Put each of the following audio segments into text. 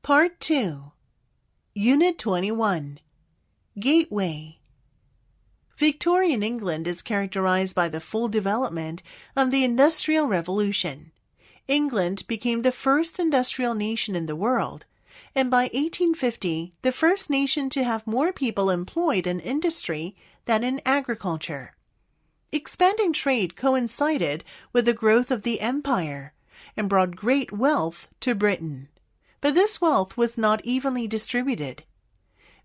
Part 2, Unit 21, Gateway. Victorian England is characterized by the full development of the Industrial Revolution. England became the first industrial nation in the world, and by 1850, the first nation to have more people employed in industry than in agriculture. Expanding trade coincided with the growth of the empire and brought great wealth to Britain. But this wealth was not evenly distributed.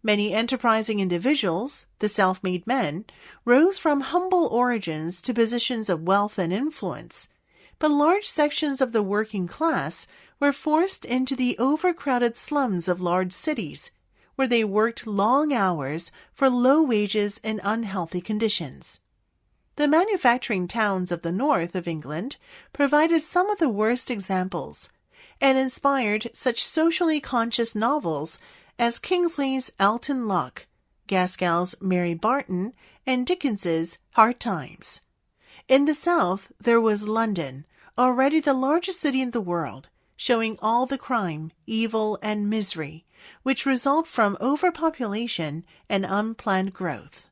Many enterprising individuals, the self-made men, rose from humble origins to positions of wealth and influence, but large sections of the working class were forced into the overcrowded slums of large cities, where they worked long hours for low wages and unhealthy conditions. The manufacturing towns of the north of England provided some of the worst examples, and inspired such socially conscious novels as Kingsley's Alton Locke, Gaskell's Mary Barton, and Dickens's Hard Times. In the south, there was London, already the largest city in the world, showing all the crime, evil, and misery which result from overpopulation and unplanned growth.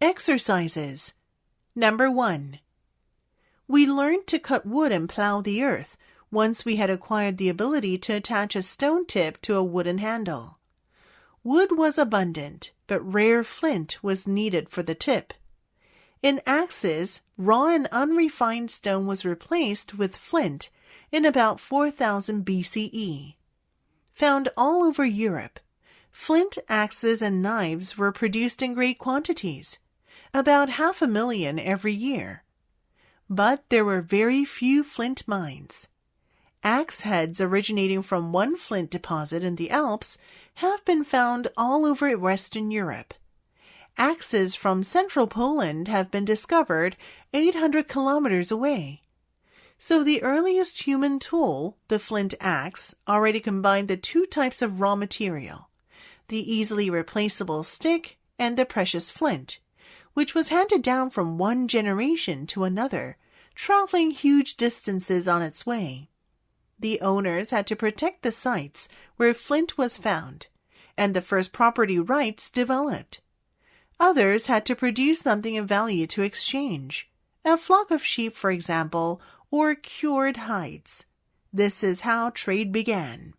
Exercises. Number 1. We learned to cut wood and plow the earth once we had acquired the ability to attach a stone tip to a wooden handle. Wood was abundant, but rare flint was needed for the tip. In axes, raw and unrefined stone was replaced with flint in about 4000 BCE. Found all over Europe, flint axes and knives were produced in great quantities, about 500,000 every year. But there were very few flint mines. Axe heads originating from one flint deposit in the Alps have been found all over Western Europe. Axes from central Poland have been discovered 800 kilometers away. So the earliest human tool, the flint axe, already combined the two types of raw material, the easily replaceable stick and the precious flint, which was handed down from one generation to another, traveling huge distances on its way. The owners had to protect the sites where flint was found, and the first property rights developed. Others had to produce something of value to exchange, a flock of sheep, for example, or cured hides. This is how trade began.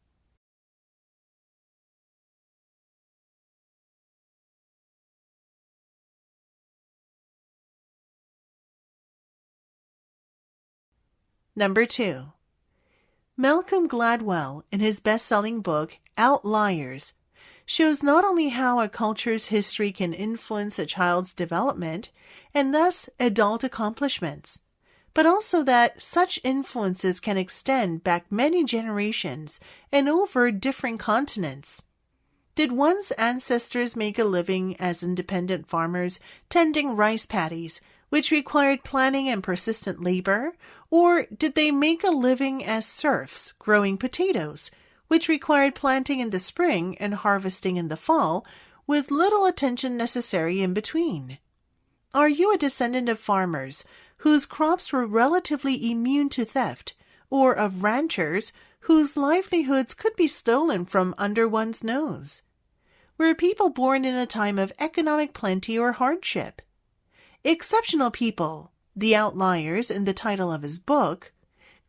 Number 2. Malcolm Gladwell, in his best-selling book, Outliers, shows not only how a culture's history can influence a child's development and thus adult accomplishments, but also that such influences can extend back many generations and over different continents. Did one's ancestors make a living as independent farmers tending rice paddies, which required planning and persistent labor, or did they make a living as serfs growing potatoes, which required planting in the spring and harvesting in the fall, with little attention necessary in between? Are you a descendant of farmers whose crops were relatively immune to theft, or of ranchers whose livelihoods could be stolen from under one's nose? Were people born in a time of economic plenty or hardship? Exceptional people, the outliers in the title of his book,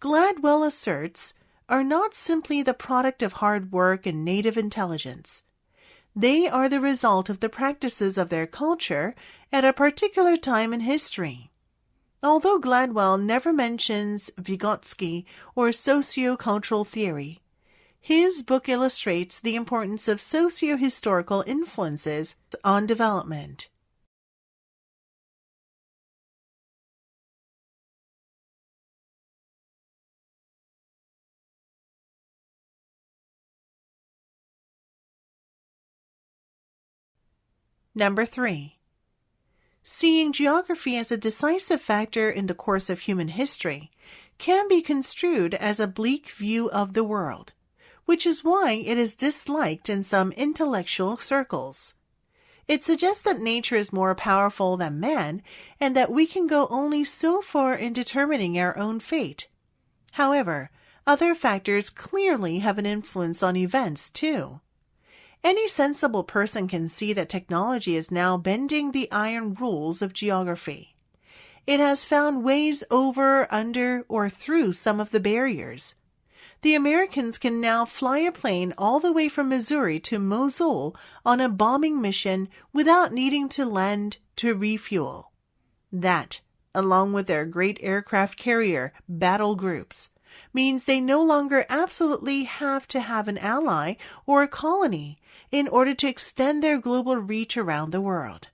Gladwell asserts, are not simply the product of hard work and native intelligence. They are the result of the practices of their culture at a particular time in history. Although Gladwell never mentions Vygotsky or socio-cultural theory, his book illustrates the importance of socio-historical influences on development. Number 3. Seeing geography as a decisive factor in the course of human history can be construed as a bleak view of the world, which is why it is disliked in some intellectual circles. It suggests that nature is more powerful than man and that we can go only so far in determining our own fate. However, other factors clearly have an influence on events too. Any sensible person can see that technology is now bending the iron rules of geography. It has found ways over, under, or through some of the barriers. The Americans can now fly a plane all the way from Missouri to Mosul on a bombing mission without needing to land to refuel. That, along with their great aircraft carrier battle groups, means they no longer absolutely have to have an ally or a colony in order to extend their global reach around the world.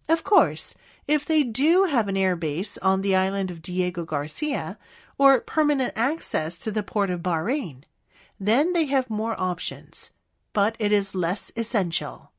Of course, if they do have an air base on the island of Diego Garcia or permanent access to the port of Bahrain, then they have more options, but it is less essential.